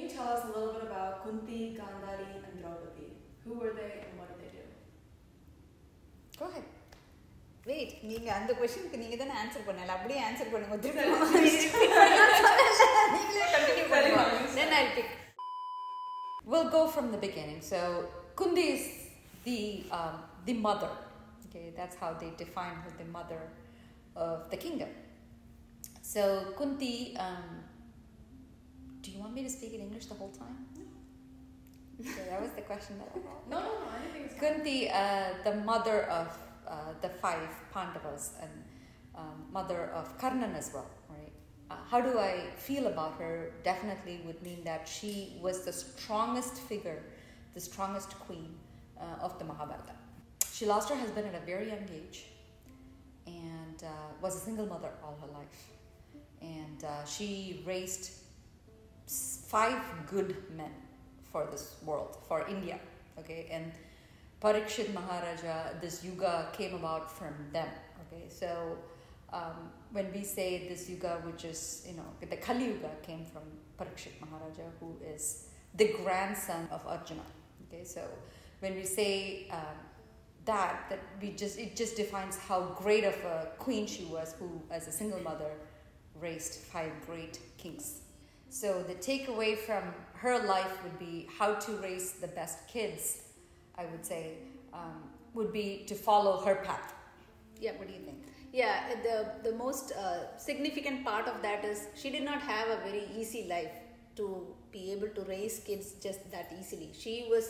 you tell us a little bit about Kunti, Gandhari, and Draupadi? Who were they and what did they do? Go ahead. Wait, நீங்க அந்த क्वेश्चनக்கு நீங்க தான answer பண்ணல. அப்படியே answer பண்ணுங்க. நீங்களே கண்டினியூ பண்ணுங்க. Then I'll pick. We'll go from the beginning. So Kunti is the mother. Okay, that's how they define her, the mother of the kingdom. So Kunti, do you want me to speak in English the whole time? No. So that was the question that I had. No, anything is fine. Kunti, the mother of the 5 Pandavas and mother of Karnan as well, right? How do I feel about her? Definitely would mean that she was the strongest figure, the strongest queen of the Mahabharata. She lost her husband at a very young age and was a single mother all her life. And she raised 5 good men for this world, for India, okay? And Parikshit Maharaja, this yuga came about from them, okay? So when we say this yuga, which is, the Kali Yuga came from Parikshit Maharaja, who is the grandson of Arjuna, okay? So when we say that it just defines how great of a queen she was, who as a single mother raised 5 great kings. So the takeaway from her life would be how to raise the best kids, I would say, would be to follow her path. Yeah, what do you think? Yeah, the most significant part of that is she did not have a very easy life to be able to raise kids just that easily. She was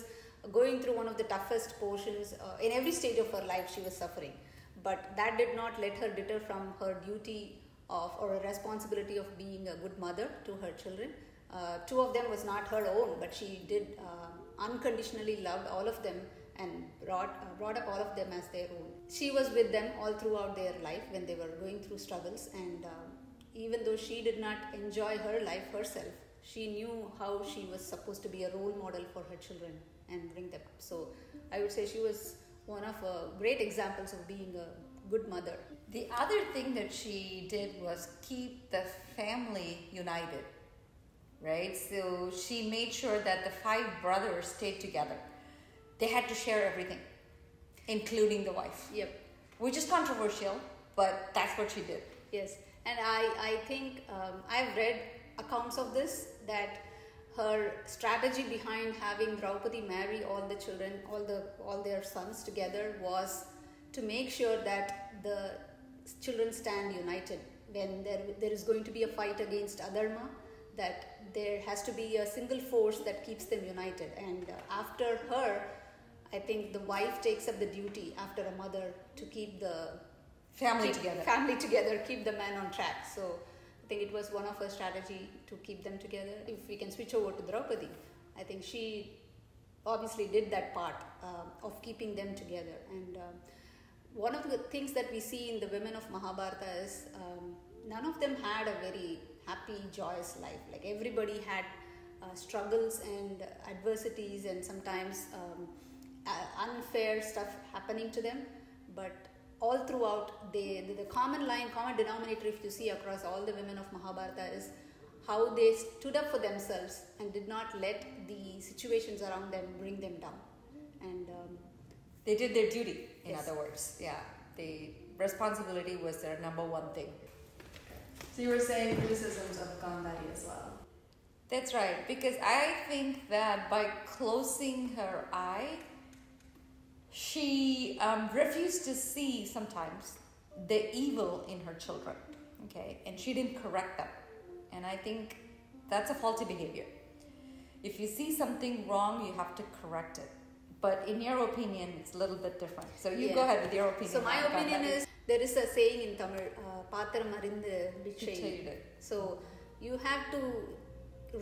going through one of the toughest portions. In every stage of her life she was suffering. But that did not let her deter from her duty or a responsibility of being a good mother to her children. 2 of them was not her own, but she did unconditionally loved all of them and brought up all of them as their own. She was with them all throughout their life when they were going through struggles, and even though she did not enjoy her life herself, she knew how she was supposed to be a role model for her children and bring them up. So I would say she was one of great examples of being a good mother. The other thing that she did was keep the family united, right? So she made sure that the 5 brothers stayed together. They had to share everything, including the wife. Yep. Which is controversial, but that's what she did. Yes, and I think I've read accounts of this, that her strategy behind having Draupadi marry all the children, all their sons together, was to make sure that the children stand united. When there is going to be a fight against Adharma, that there has to be a single force that keeps them united. And after her, I think the wife takes up the duty after a mother to keep the family together, keep the man on track. So I think it was one of her strategy to keep them together. If we can switch over to Draupadi, I think she obviously did that part of keeping them together. And one of the things that we see in the women of Mahabharata is none of them had a very happy, joyous life. Like everybody had struggles and adversities and sometimes unfair stuff happening to them. But all throughout, the common denominator, if you see across all the women of Mahabharata, is how they stood up for themselves and did not let the situations around them bring them down. And they did their duty, in yes. other words. Yeah, the responsibility was their number 1 thing. So you were saying criticisms of Gandhari as well. That's right, because I think that by closing her eye, she refused to see sometimes the evil in her children, okay? And she didn't correct them. And I think that's a faulty behavior. If you see something wrong, you have to correct it. But in your opinion, it's a little bit different. So you go ahead with your opinion. So my opinion is, there is a saying in Tamil, Paatharam arindu bichai. So you have to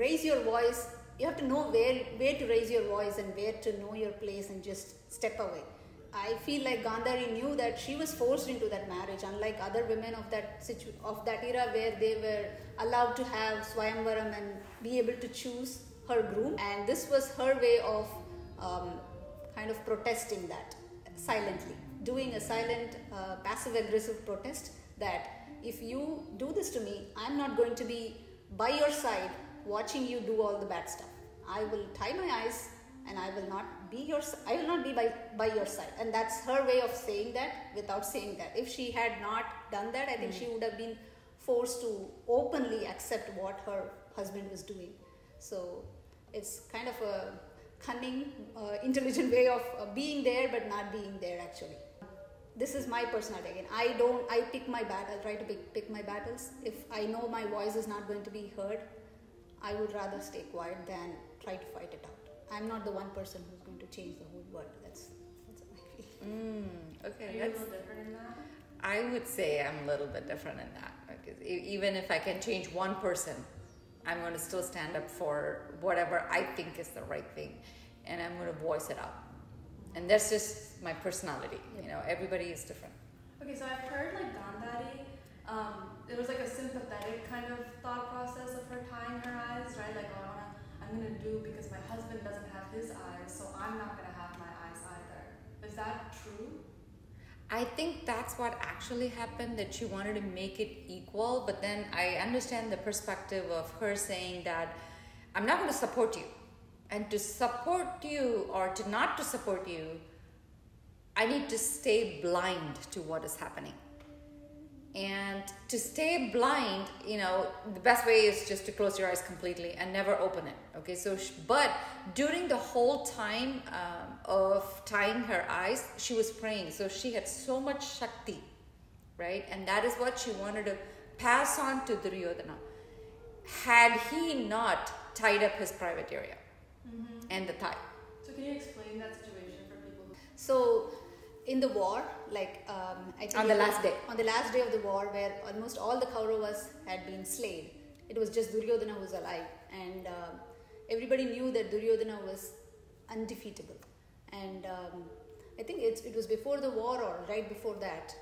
raise your voice. You have to know where to raise your voice and where to know your place and just step away. I feel like Gandhari knew that she was forced into that marriage, unlike other women of that era where they were allowed to have Swayamvaram and be able to choose her groom. And this was her way of kind of protesting that silently, doing a silent passive-aggressive protest that if you do this to me, I'm not going to be by your side watching you do all the bad stuff. I will tie my eyes and I will not be by your side. And that's her way of saying that without saying that. If she had not done that, I think she would have been forced to openly accept what her husband was doing. So it's kind of a cunning, intelligent way of being there but not being there actually. This is my personality again. I pick my battle. I try to pick my battles. If I know my voice is not going to be heard, I would rather stay quiet than try to fight it out. I'm not the one person who's going to change the whole world. That's what I feel. Okay. Are you a little different in that? I would say I'm a little bit different in that. Because even if I can change one person, I'm going to still stand up for whatever I think is the right thing, and I'm going to voice it out. And that's just my personality. You know, everybody is different. Okay, so I've heard like Gandhari, it was like a sympathetic kind of thought process of her tying her eyes, right? Like, I'm gonna do because my husband doesn't have his eyes, so I'm not gonna have my eyes either. Is that true? I think that's what actually happened, that she wanted to make it equal, but then I understand the perspective of her saying that I'm not going to support you. And to support you or to not to support you, I need to stay blind to what is happening. And to stay blind, you know, the best way is just to close your eyes completely and never open it. Okay, so, but during the whole time of tying her eyes, she was praying. So she had so much Shakti, right? And that is what she wanted to pass on to Duryodhana. Had he not tied up his private area and the thigh. So can you explain that situation for people? So, in the war, like I think on the last day of the war, where almost all the Kauravas had been slain, it was just Duryodhana who was alive, and everybody knew that Duryodhana was undefeatable. And I think it was before the war or right before that,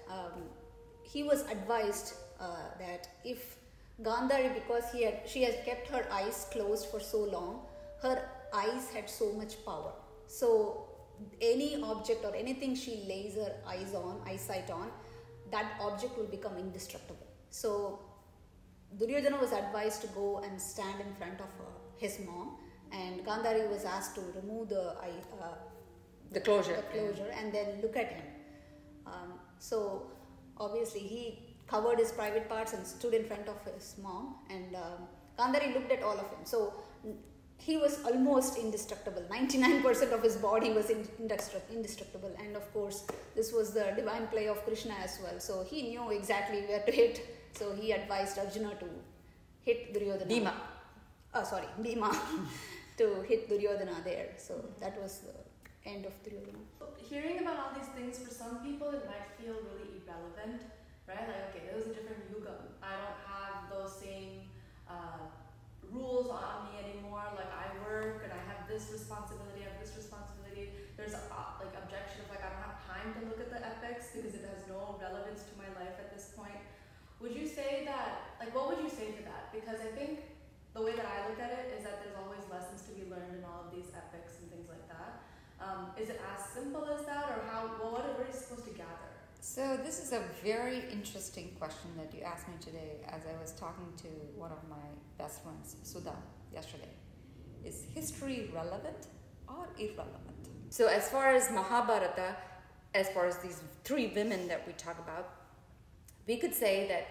he was advised that if Gandhari, because she had kept her eyes closed for so long, her eyes had so much power. So any object or anything she lays her eyesight on, that object will become indestructible. So Duryodhana was advised to go and stand in front of his mom, and Gandhari was asked to remove the closure and then look at him. So obviously he covered his private parts and stood in front of his mom, and Gandhari looked at all of him. So he was almost indestructible. 99% of his body was indestructible. And of course, this was the divine play of Krishna as well. So he knew exactly where to hit. So he advised Arjuna to hit Duryodhana. Bhima. To hit Duryodhana there. So that was the end of Duryodhana. Hearing about all these things, for some people it might feel really irrelevant, right? Like, okay, there was a different yugam. I don't have those same rules on me anymore. Like, I work and I have this responsibility, There's like objection of like, I don't have time to look at the epics because it has no relevance to my life at this point. Would you say that, like, what would you say to that? Because I think the way that I look at it is that there's always lessons to be learned in all of these epics and things like that. Is it as simple as that, or what are you supposed to gather? So this is a very interesting question that you asked me today as I was talking to one of my best friends, Sudha, yesterday. Is history relevant or irrelevant? So as far as Mahabharata, as far as these three women that we talk about, we could say that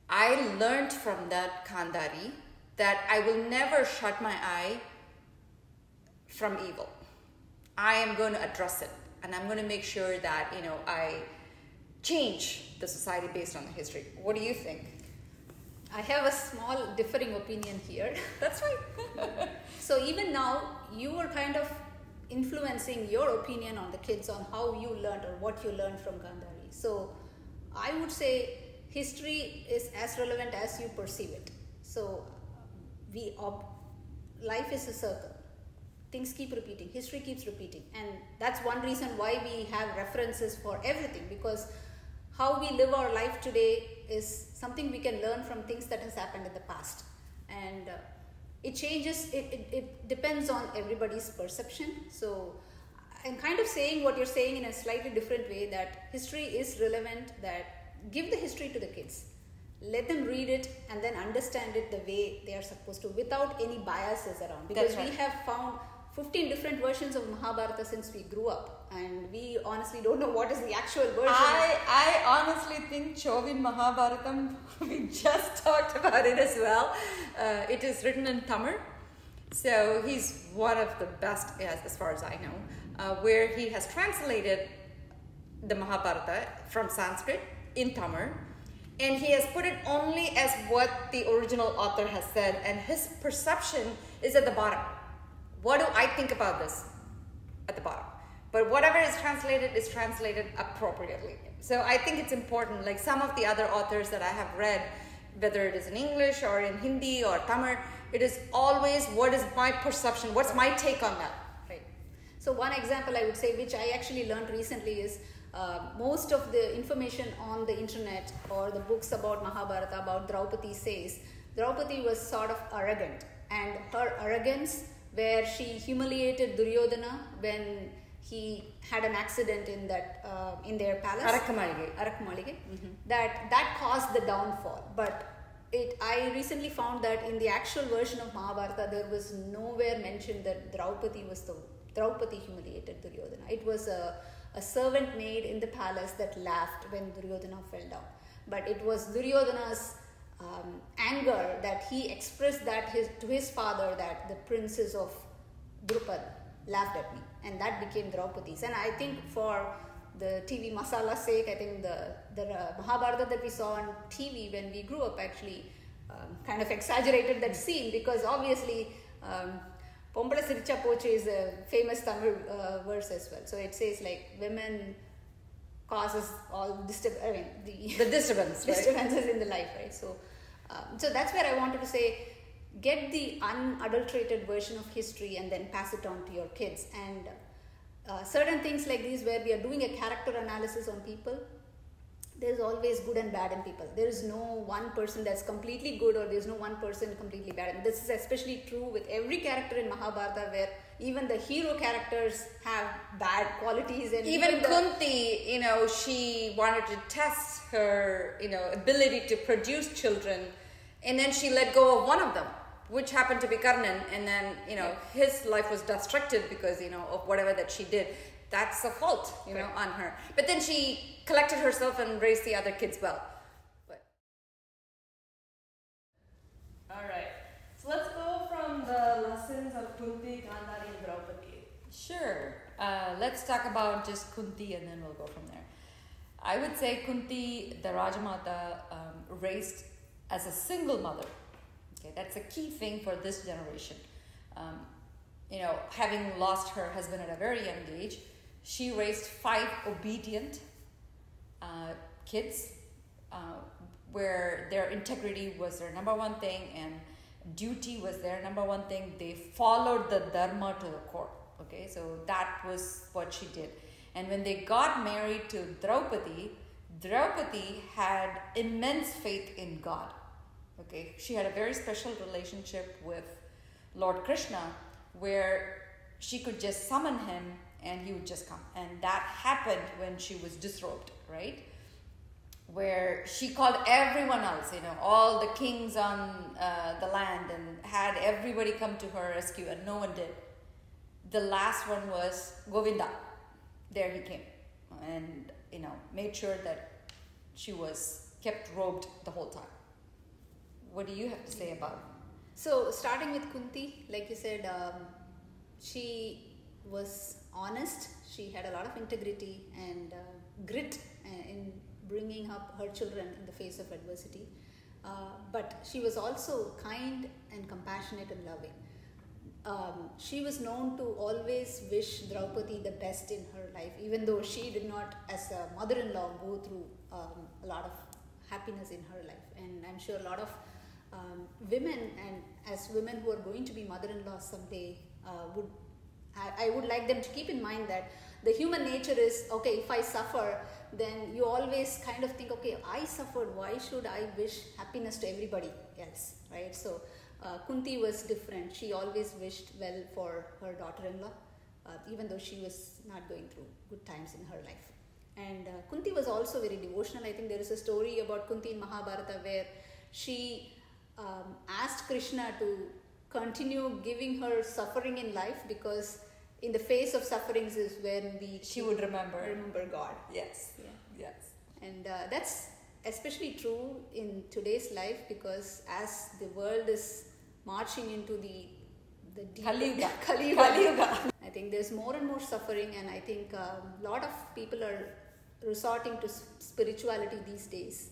I learned from that Gandhari that I will never shut my eye from evil. I am going to address it, and I'm going to make sure that, I change the society based on the history. What do you think? I have a small differing opinion here. That's right. So even now, you are kind of influencing your opinion on the kids on how you learned or what you learned from Gandhari. So I would say history is as relevant as you perceive it. So life is a circle. Things keep repeating. History keeps repeating. And that's one reason why we have references for everything, because how we live our life today is something we can learn from things that has happened in the past. And it changes, it depends on everybody's perception. So I'm kind of saying what you're saying in a slightly different way, that history is relevant, that give the history to the kids. let them read it and then understand it the way they are supposed to, without any biases around. Because we have found 15 different versions of Mahabharata since we grew up, and we honestly don't know what is the actual version. I honestly think Chovin Mahabharatam, we just talked about it as well. It is written in Tamil. So he's one of the best, as far as I know, where he has translated the Mahabharata from Sanskrit in Tamil, and he has put it only as what the original author has said, and his perception is at the bottom. What do I think about this? At the bottom. But whatever is translated appropriately. So I think it's important, like some of the other authors that I have read, whether it is in English or in Hindi or Tamil, it is always what is my perception, what's my take on that. Right. So one example I would say, which I actually learned recently, is most of the information on the internet or the books about Mahabharata, about Draupadi, says Draupadi was sort of arrogant, and her arrogance, where she humiliated Duryodhana when he had an accident in that in their palace, Arakmalige, that caused the downfall. But I recently found that in the actual version of Mahabharata, there was nowhere mentioned that Draupadi humiliated Duryodhana. It was a servant maid in the palace that laughed when Duryodhana fell down. But it was Duryodhana's anger that he expressed that to his father, that the princes of Drupad laughed at me, and that became Draupadi's. And I think for the TV masala's sake, I think the Mahabharata that we saw on TV when we grew up actually kind of exaggerated that scene, because obviously Pombala Siricha Poche is a famous Tamil verse as well. So it says like women causes all the disturbances in the life, right? So that's where I wanted to say, get the unadulterated version of history and then pass it on to your kids. And certain things like these, where we are doing a character analysis on people, there's always good and bad in people. There is no one person that's completely good, or there's no one person completely bad. And this is especially true with every character in Mahabharata, where even the hero characters have bad qualities. And even Kunti, she wanted to test her, ability to produce children, and then she let go of one of them, which happened to be Karnan, and then, his life was destructed because, of whatever that she did. That's a fault, on her. But then she collected herself and raised the other kids well. All right. So let's go from the lessons of Kunti, Gandhari, and Draupadi. Sure. Let's talk about just Kunti, and then we'll go from there. I would say Kunti, the Rajamata, raised as a single mother. Okay, that's a key thing for this generation. Having lost her husband at a very young age, she raised 5 obedient kids, where their integrity was their number one thing, and duty was their number one thing. They followed the dharma to the core. Okay, so that was what she did. And when they got married to Draupadi, Draupadi had immense faith in God. Okay, she had a very special relationship with Lord Krishna, where she could just summon him and he would just come. And that happened when she was disrobed, right? Where she called everyone else, all the kings on the land, and had everybody come to her rescue, and no one did. The last one was Govinda. There he came and, made sure that she was kept robed the whole time. What do you have to say about it? So starting with Kunti, like you said, she was honest. She had a lot of integrity and grit in bringing up her children in the face of adversity. But she was also kind and compassionate and loving. She was known to always wish Draupadi the best in her life, even though she did not, as a mother-in-law, go through a lot of happiness in her life. And I'm sure a lot of women, and as women who are going to be mother-in-laws someday, I would like them to keep in mind that the human nature is, okay, if I suffer, then you always kind of think, okay, I suffered, why should I wish happiness to everybody else, right? So Kunti was different. She always wished well for her daughter-in-law, even though she was not going through good times in her life. And Kunti was also very devotional. I think there is a story about Kunti in Mahabharata where she asked Krishna to continue giving her suffering in life, because in the face of sufferings is when she would remember God. Yes. Yeah. Yes. And that's especially true in today's life, because as the world is marching into the deep Kali Yuga. I think there's more and more suffering, and I think a lot of people are resorting to spirituality these days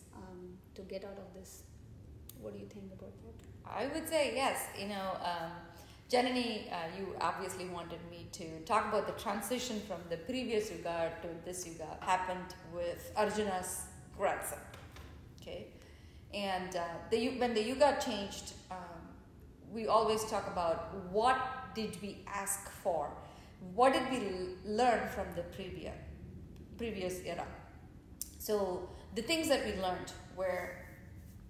to get out of this. What do you think about that? I would say yes. Janani, you obviously wanted me to talk about the transition from the previous yuga to this yuga. Happened with Arjuna's grandson. Okay, and when the yuga changed, we always talk about what did we ask for, what did we learn from the previous era. So the things that we learned were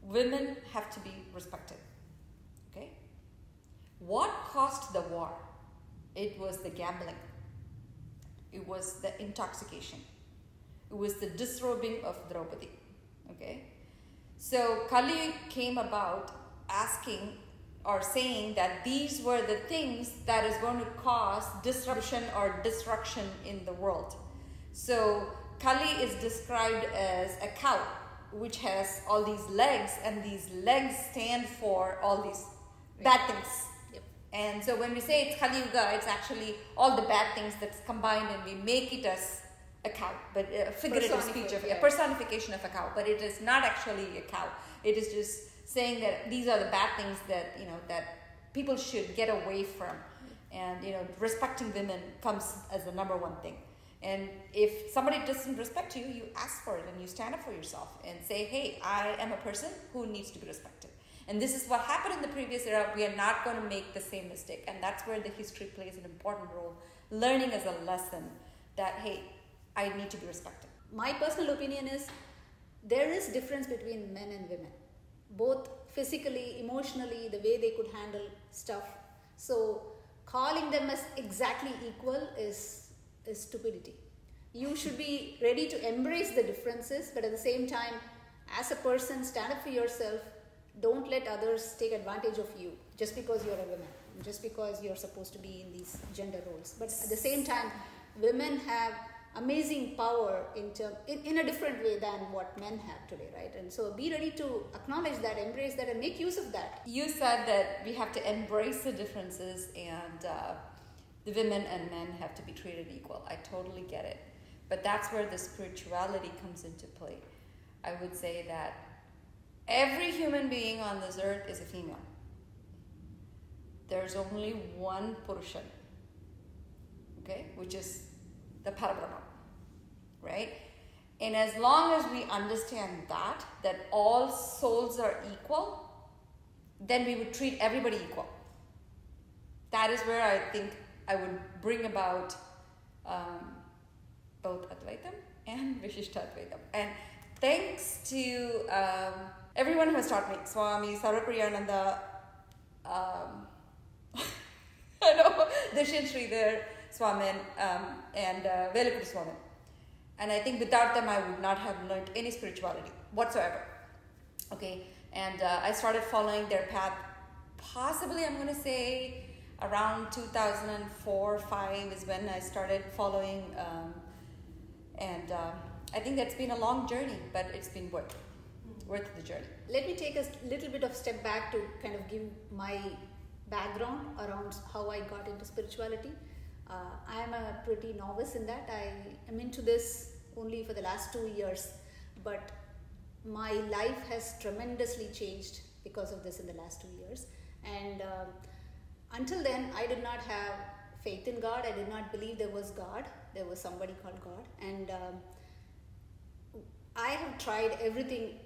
women have to be respected. Okay, what caused the war? It was the gambling. It was the intoxication. It was the disrobing of Draupadi. Okay, so Kali came about asking or saying that these were the things that is going to cause disruption or destruction in the world. So Kali is described as a cow which has all these legs, and these legs stand for all these bad things. Yep. And so when we say it's Kali Yuga, it's actually all the bad things that's combined, and we make it as a cow, but a figurative speech of a personification of a cow, but it is not actually a cow. It is just saying that these are the bad things that that people should get away from, and respecting women comes as the number one thing. And if somebody doesn't respect you, you ask for it and you stand up for yourself and say, hey, I am a person who needs to be respected. And this is what happened in the previous era. We are not going to make the same mistake, and that's where the history plays an important role. Learning as a lesson that, hey, I need to be respected. My personal opinion is there is difference between men and women, both physically, emotionally, the way they could handle stuff. So calling them as exactly equal is stupidity. You should be ready to embrace the differences, but at the same time, as a person, stand up for yourself. Don't let others take advantage of you just because you're a woman, just because you're supposed to be in these gender roles. But at the same time, women have amazing power in a different way than what men have today, right? And so be ready to acknowledge that, embrace that, and make use of that. You said that we have to embrace the differences, and the women and men have to be treated equal. I totally get it. But that's where the spirituality comes into play. I would say that every human being on this earth is a female. There's only one Purushan, okay, which is the Parabrahma, right? And as long as we understand that all souls are equal, then we would treat everybody equal. That is where I think I would bring about both Advaitam and Vishishtadvaitam. And thanks to everyone who has taught me, Swami, Sarvapriyananda, I know, Dishyan Sridhar Swamin, and Velapudi Swamin. And I think without them, I would not have learned any spirituality whatsoever. Okay, and I started following their path, possibly I'm going to say around 2004-05 is when I started following, and I think that's been a long journey, but it's been worth the journey. Let me take a little bit of step back to kind of give my background around how I got into spirituality. I am a pretty novice in that. I am into this only for the last 2 years, but my life has tremendously changed because of this in the last 2 years. And until then, I did not have faith in God. I did not believe there was God. There was somebody called God. And I have tried everything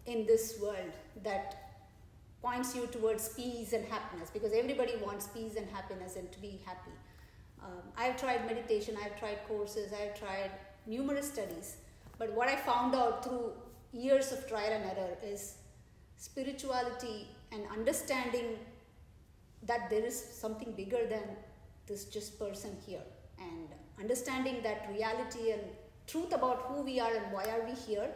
in this world that points you towards peace and happiness, because everybody wants peace and happiness and to be happy. I've tried meditation, I've tried courses, I've tried numerous studies. But what I found out through years of trial and error is spirituality and understanding that there is something bigger than this just person here. And understanding that reality and truth about who we are and why are we here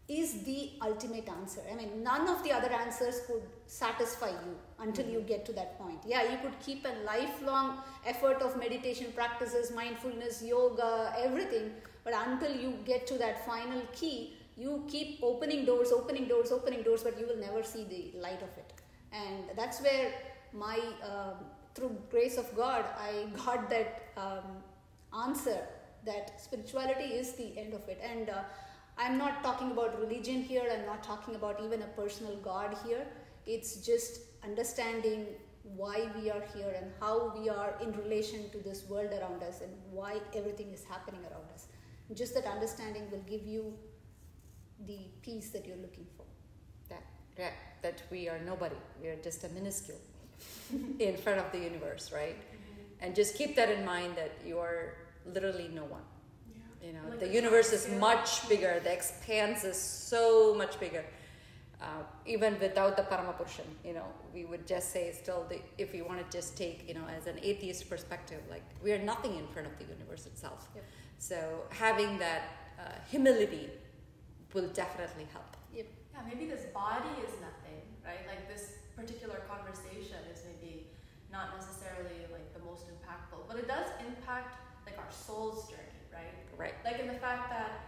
is the ultimate answer. I mean, none of the other answers could satisfy you until you get to that point. Yeah, you could keep a lifelong effort of meditation practices, mindfulness, yoga, everything, but until you get to that final key, you keep opening doors, but you will never see the light of it. And that's where my, through grace of God, I got that answer that spirituality is the end of it. And I'm not talking about religion here, I'm not talking about even a personal God here. It's just understanding why we are here and how we are in relation to this world around us and why everything is happening around us. Just that understanding will give you the peace that you're looking for. That we are nobody. We are just a minuscule in front of the universe, right? And just keep that in mind, that you are literally no one. Yeah. You know, like the universe is much bigger. The expanse is so much bigger. Even without the Paramapurushan, you know, we would just say still, if you want to just take, you know, as an atheist perspective, like we are nothing in front of the universe itself. Yep. So having that humility will definitely help. Yep. Yeah, maybe this body is nothing, right? Like this particular conversation is maybe not necessarily like the most impactful, but it does impact like our soul's journey, right? Right. Like in the fact that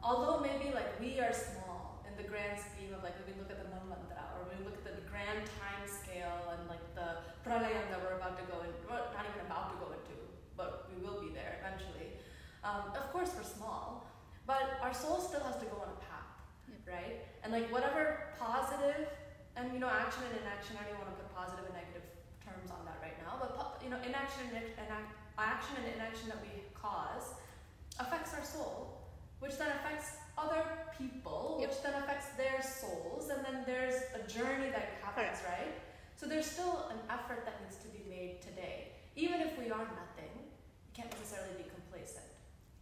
although maybe like we are small in the grand scheme of like if we look at the Manvantara or we look at the grand time scale and like the pralayam that we're about to go in, well, not even about to go into, but we will be there eventually. Of course we're small, but our soul still has to go on a path, right? And like whatever positive, and you know, action and inaction, I don't want to put positive and negative terms on that right now, but you know, action and inaction that we cause affects our soul, which then affects other people, which then affects their souls, and then there's a journey that happens, right? So there's still an effort that needs to be made today. Even if we are nothing, you can't necessarily be complacent.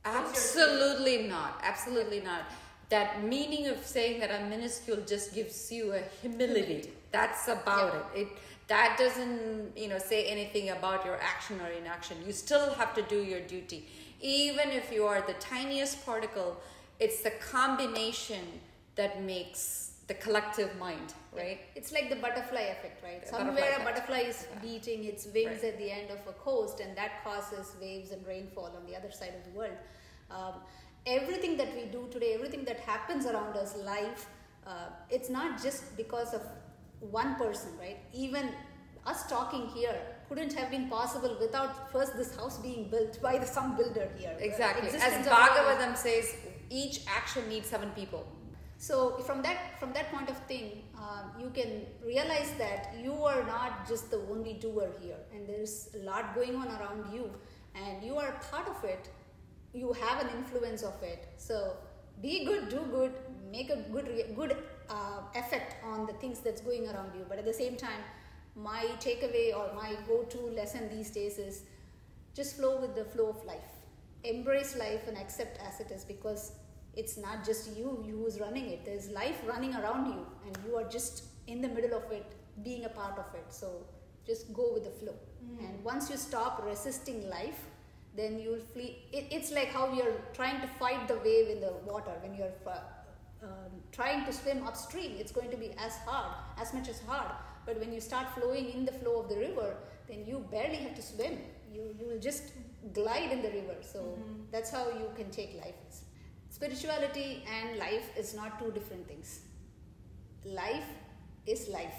Absolutely not. Absolutely not. That meaning of saying that I'm minuscule just gives you a humility. That's about it. That doesn't, you know, say anything about your action or inaction. You still have to do your duty. Even if you are the tiniest particle, it's the combination that makes the collective mind, right? It's like the butterfly effect, right? Somewhere a butterfly is beating its wings at the end of a coast, and that causes waves and rainfall on the other side of the world. Everything that we do today, everything that happens around us, life, it's not just because of one person, right? Even us talking here couldn't have been possible without first this house being built by some builder here. Exactly. As Bhagavatam says, each action needs 7 people. So from that point of thing, you can realize that you are not just the only doer here, and there's a lot going on around you, and you are part of it. You have an influence of it. So be good, do good, make a good effect on the things that's going around you. But at the same time, my takeaway or my go-to lesson these days is just flow with the flow of life. Embrace life and accept as it is, because it's not just you who's running it. There's life running around you, and you are just in the middle of it, being a part of it. So just go with the flow. And once you stop resisting life, then you'll flee. It's like how you're trying to fight the wave in the water. When you're trying to swim upstream, it's going to be as much as hard. But when you start flowing in the flow of the river, then you barely have to swim. You will just glide in the river. So that's how you can take life. Spirituality and life is not two different things. Life is life.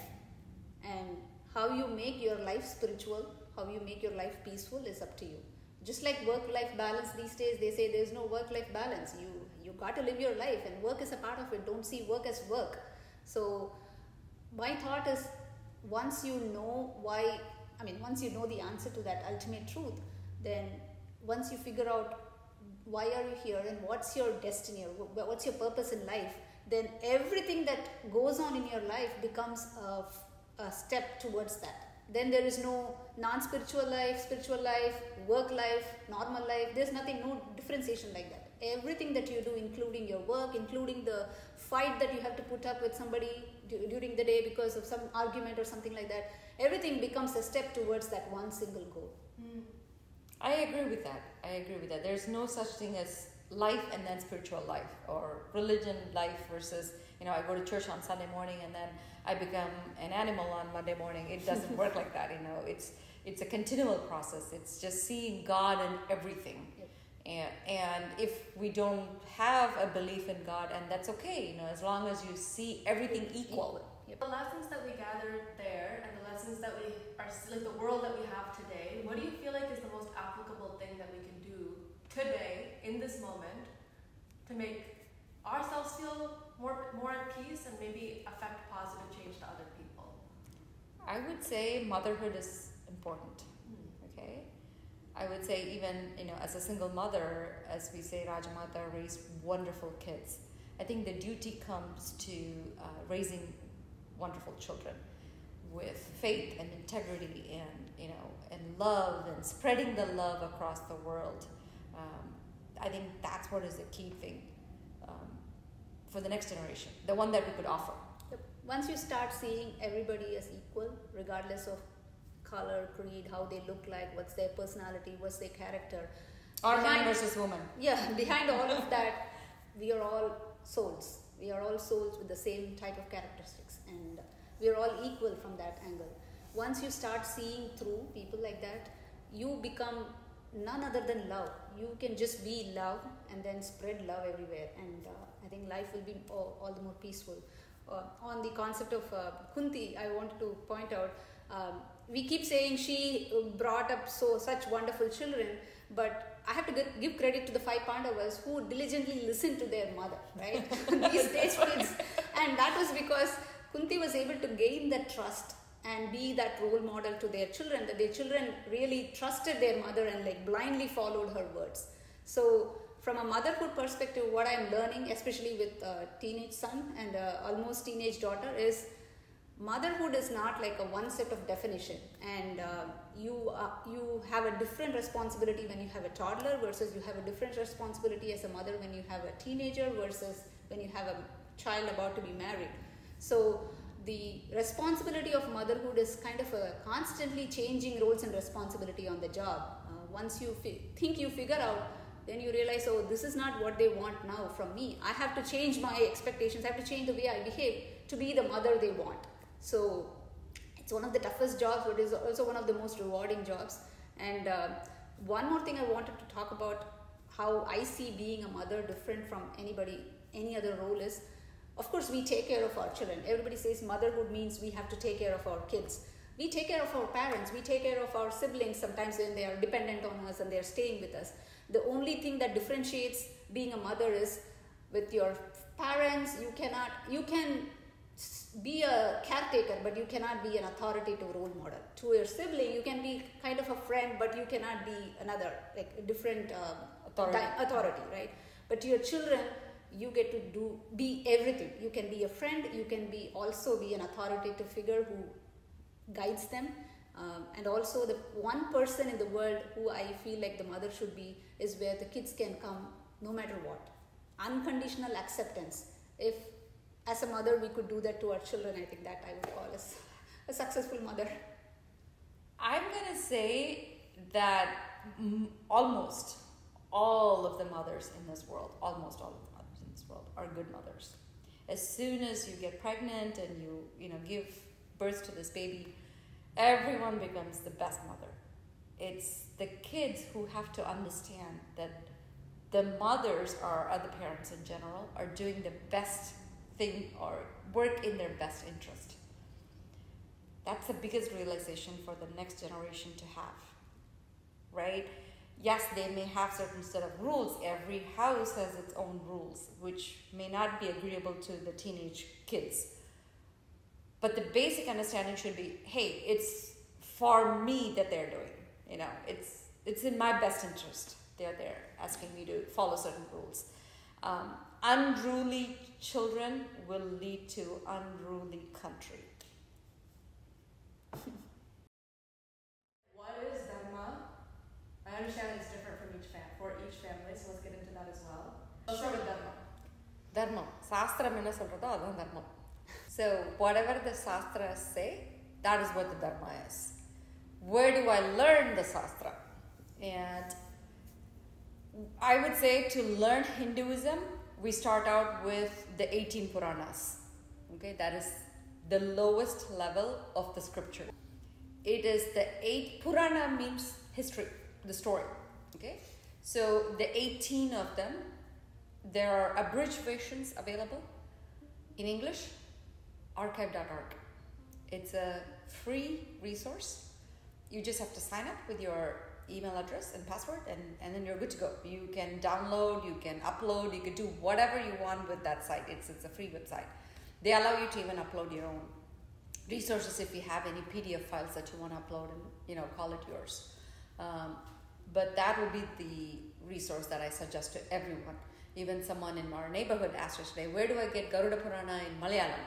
And how you make your life spiritual, how you make your life peaceful is up to you. Just like work-life balance these days, they say there's no work-life balance. You got to live your life, and work is a part of it. Don't see work as work. So my thought is, once you know the answer to that ultimate truth, then once you figure out why are you here and what's your destiny or what's your purpose in life, then everything that goes on in your life becomes a step towards that. Then there is no non-spiritual life, spiritual life, work life, normal life. There's nothing, no differentiation like that. Everything that you do, including your work, including the fight that you have to put up with somebody during the day because of some argument or something like that, everything becomes a step towards that one single goal. I agree with that. There's no such thing as life and then spiritual life, or religion life versus, I go to church on Sunday morning and then I become an animal on Monday morning. It doesn't work like that, It's a continual process. It's just seeing God in everything. And if we don't have a belief in God, and that's okay, as long as you see everything equal. The lessons that we gathered there and the lessons that we are, like the world that we have today, what do you feel like is the most applicable thing that we can do today in this moment to make ourselves feel more at peace and maybe affect positive change to other people? I would say motherhood is important. Okay, I would say even as a single mother, as we say, Radha Mathu raised wonderful kids. I think the duty comes to raising wonderful children with faith and integrity and love, and spreading the love across the world. I think that's what is the key thing for the next generation, the one that we could offer. Once you start seeing everybody as equal, regardless of color, creed, how they look like, what's their personality, what's their character. Or man versus woman. Yeah, behind all of that, we are all souls. We are all souls with the same type of characteristics, and we are all equal from that angle. Once you start seeing through people like that, you become none other than love. You can just be love and then spread love everywhere, and I think life will be all the more peaceful. On the concept of Kunti, I wanted to point out, we keep saying she brought up such wonderful children, but I have to give credit to the 5 Pandavas who diligently listened to their mother, right? These stage kids. And that was because Kunti was able to gain that trust and be that role model to their children, that their children really trusted their mother and blindly followed her words. So from a motherhood perspective, what I'm learning, especially with a teenage son and almost teenage daughter, is motherhood is not like a one set of definition, and you have a different responsibility when you have a toddler versus you have a different responsibility as a mother when you have a teenager versus when you have a child about to be married. So the responsibility of motherhood is kind of a constantly changing roles and responsibility on the job. Once you think you figure out, then you realize, oh, this is not what they want now from me. I have to change my expectations. I have to change the way I behave to be the mother they want. So it's one of the toughest jobs, but it's also one of the most rewarding jobs. And one more thing I wanted to talk about, how I see being a mother different from any other role is, of course, we take care of our children. Everybody says motherhood means we have to take care of our kids. We take care of our parents. We take care of our siblings sometimes when they are dependent on us and they are staying with us. The only thing that differentiates being a mother is with your parents, you can be a caretaker, but you cannot be an authoritative role model. To your sibling, you can be kind of a friend, but you cannot be another, like a different authority, right? But to your children, you get to be everything. You can be a friend, you can also be an authoritative figure who guides them. And also the one person in the world who I feel like the mother should be is where the kids can come no matter what. Unconditional acceptance. If as a mother we could do that to our children, I think that I would call us a successful mother. I'm going to say that almost all of the mothers in this world, are good mothers. As soon as you get pregnant and you give birth to this baby, everyone becomes the best mother. It's the kids who have to understand that the mothers or the parents in general are doing the best thing or work in their best interest. That's the biggest realization for the next generation to have, right? Yes, they may have certain set of rules. Every house has its own rules, which may not be agreeable to the teenage kids. But the basic understanding should be, hey, it's for me that they're doing. It's in my best interest. They're there asking me to follow certain rules. Unruly children will lead to unruly country. What is Dharma? I understand it's different for each family, so let's get into that as well. Let's start with Dharma. Dharma. Sastram enna solradho adhan dharma. So whatever the Shastras say, that is what the Dharma is. Where do I learn the Shastra? And I would say to learn Hinduism, we start out with the 18 Puranas. Okay, that is the lowest level of the scripture. It is the 8 Purana means history, the story. Okay, so the 18 of them, there are abridged versions available in English, archive.org. It's a free resource. You just have to sign up with your email address and password, and then you're good to go. You can download, you can upload, you can do whatever you want with that site. It's a free website. They allow you to even upload your own resources if you have any PDF files that you want to upload and call it yours. But that would be the resource that I suggest to everyone. Even someone in our neighborhood asked us today, where do I get Garuda Purana in Malayalam?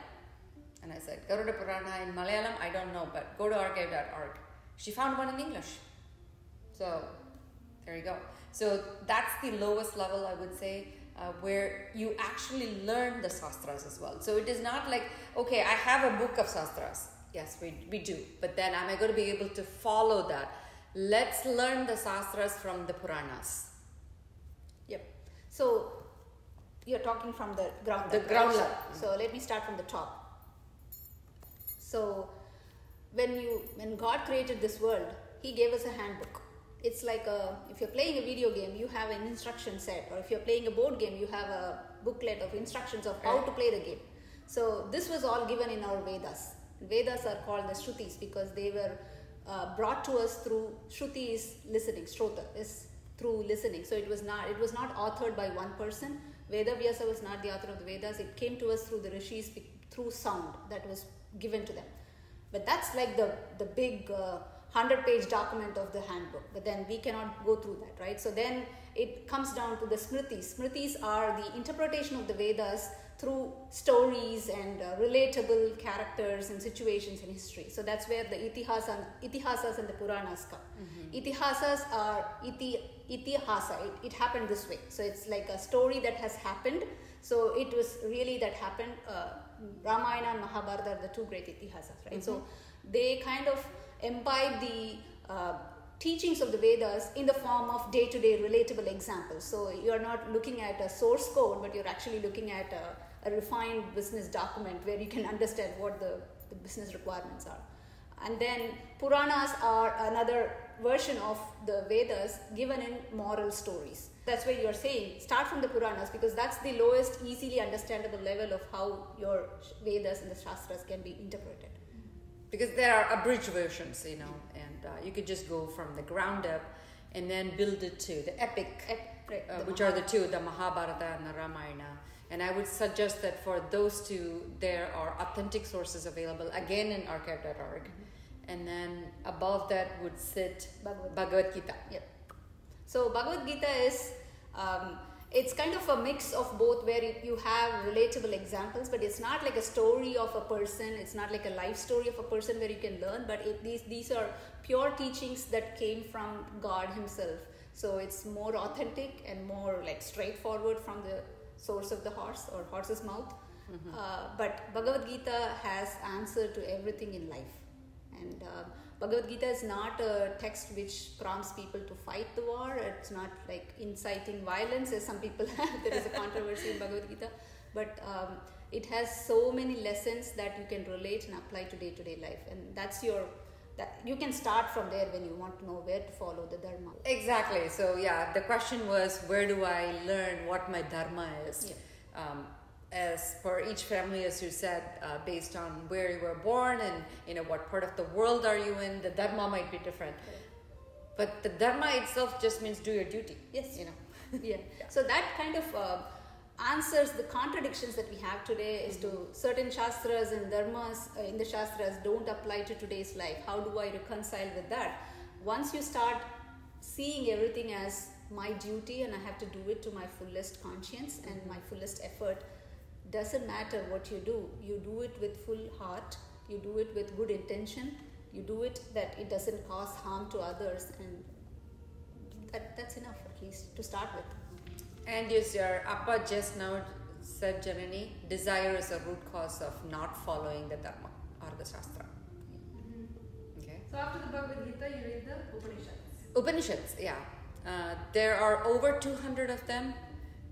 And I said, Garuda Purana in Malayalam, I don't know, but go to archive.org. She found one in English. So there you go. So that's the lowest level, I would say, where you actually learn the Shastras as well. So it is not like, okay, I have a book of Shastras. Yes, we do. But then am I going to be able to follow that? Let's learn the Shastras from the Puranas. Yep. So you're talking from the ground level. The ground level. So let me start from the top. So when God created this world, He gave us a handbook. It's like if you're playing a video game, you have an instruction set, or if you're playing a board game, you have a booklet of instructions of how to play the game. So this was all given in our Vedas. Vedas are called the Shrutis because they were brought to us through Shruti is listening, Shrota is through listening. So it was not authored by one person. Veda Vyasa was not the author of the Vedas. It came to us through the rishis, through sound that was given to them. But that's like the big 100-page document of the handbook. But then we cannot go through that, right? So then it comes down to the Smritis. Smritis are the interpretation of the Vedas through stories and relatable characters and situations in history. So that's where the itihasas and the Puranas come. Mm-hmm. Itihasas are itihasa. It happened this way. So it's like a story that has happened. So it was really that happened. Ramayana and Mahabharata are the two great itihasas, right? Mm-hmm. So they kind of imbibe the teachings of the Vedas in the form of day-to-day relatable examples. So you're not looking at a source code, but you're actually looking at a refined business document where you can understand what the business requirements are. And then Puranas are another version of the Vedas given in moral stories. That's where you're saying start from the Puranas because that's the lowest easily understandable level of how your Vedas and the Shastras can be interpreted. Because there are abridged versions, and you could just go from the ground up and then build it to the epic, which are the two, the Mahabharata and the Ramayana. And I would suggest that for those two, there are authentic sources available, again in archive.org. Mm-hmm. And then above that would sit Bhagavad Gita. Yep. So Bhagavad Gita is... it's kind of a mix of both where you have relatable examples, but it's not like a story of a person. It's not like a life story of a person where you can learn, but these are pure teachings that came from God Himself. So it's more authentic and more like straightforward from the source of the horse or horse's mouth. Mm-hmm. But Bhagavad Gita has answer to everything in life. And Bhagavad Gita is not a text which prompts people to fight the war. It's not like inciting violence as some people have. There is a controversy in Bhagavad Gita. But it has so many lessons that you can relate and apply to day-to-day life. And you can start from there when you want to know where to follow the Dharma. Exactly. So the question was, where do I learn what my Dharma is? Yeah. As per each family, as you said, based on where you were born and what part of the world are you in, the Dharma might be different. Right. But the Dharma itself just means do your duty. Yes. Yeah. So that kind of answers the contradictions that we have today as to certain Shastras and Dharmas in the Shastras don't apply to today's life. How do I reconcile with that? Once you start seeing everything as my duty and I have to do it to my fullest conscience and my fullest effort, doesn't matter what you do it with full heart, you do it with good intention, you do it that it doesn't cause harm to others, and that's enough at least to start with. And yes, your Appa just now said, Janani, desire is a root cause of not following the Dharma or the Shastra. Mm-hmm. Okay. So after the Bhagavad Gita, you read the Upanishads. Upanishads, yeah. There are over 200 of them,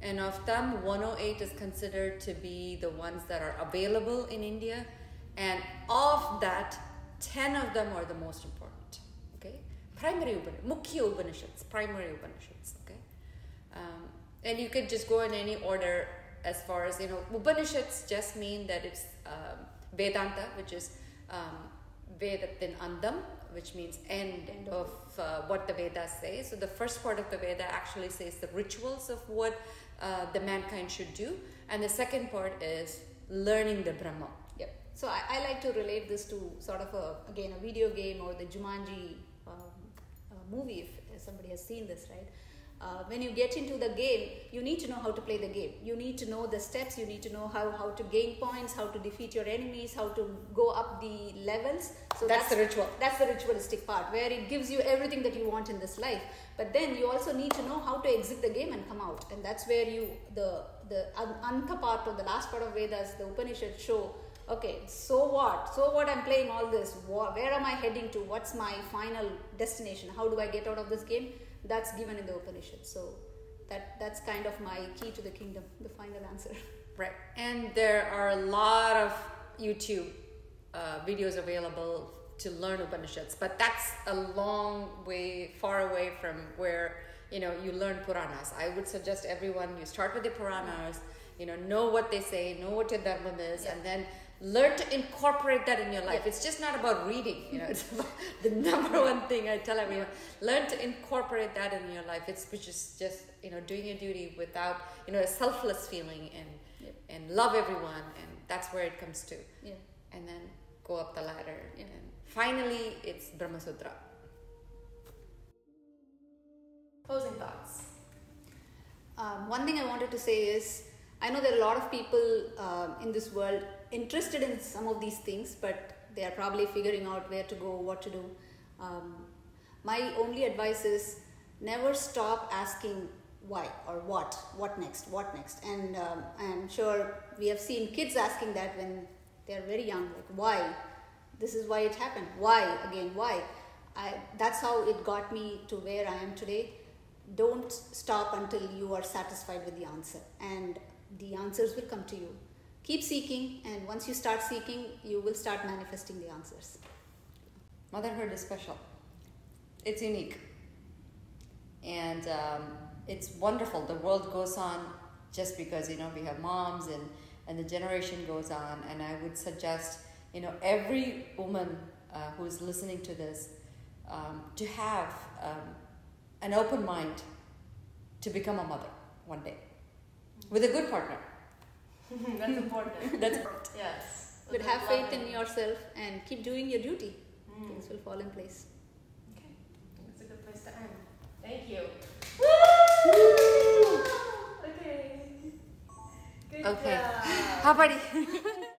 and of them, 108 is considered to be the ones that are available in India, and of that, 10 of them are the most important. Okay, Mukhya Upanishads, primary Upanishads. Okay, and you could just go in any order as far as, Upanishads just mean that it's Vedanta, which is Vedatin Andam, which means end of what the Vedas say. So the first part of the Veda actually says the rituals of what the mankind should do, and the second part is learning the Brahma. Yep. So I like to relate this to sort of a video game or the Jumanji movie, if somebody has seen this, right? When you get into the game, you need to know how to play the game. You need to know the steps, you need to know how to gain points, how to defeat your enemies, how to go up the levels. So that's the ritual. That's the ritualistic part, where it gives you everything that you want in this life. But then you also need to know how to exit the game and come out. And that's where the Anta part or the last part of Vedas, the Upanishads show, okay, so what? So what, I'm playing all this. Where am I heading to? What's my final destination? How do I get out of this game? That's given in the Upanishad. So that's kind of my key to the kingdom, the final answer. Right. And there are a lot of YouTube videos available to learn Upanishads, but that's a long way, far away from where, you learn Puranas. I would suggest everyone, you start with the Puranas, know what they say, know what your dharma is, and then learn to incorporate that in your life. It's just not about reading, it's about the number one thing I tell everyone. Learn to incorporate that in your life. Which is just, doing your duty without, a selfless feeling, and love everyone, and that's where it comes to. Yeah. And then go up the ladder. And finally, it's Brahma Sutra. Closing thoughts. One thing I wanted to say is, I know there are a lot of people in this world interested in some of these things, but they are probably figuring out where to go, what to do. My only advice is, never stop asking why or what next. And I'm sure we have seen kids asking that when they're very young, like, why? This is why it happened. Why? Again, why? That's how it got me to where I am today. Don't stop until you are satisfied with the answer, and the answers will come to you. Keep seeking, and once you start seeking, you will start manifesting the answers. Motherhood is special. It's unique. And it's wonderful. The world goes on just because, we have moms, and the generation goes on. And I would suggest, every woman who's listening to this, to have an open mind to become a mother one day with a good partner. That's important. That's important. Yes. But have faith in yourself and keep doing your duty. Things will fall in place. Okay. That's a good place to end. Thank you. Woo! Okay. Good Okay. job. How about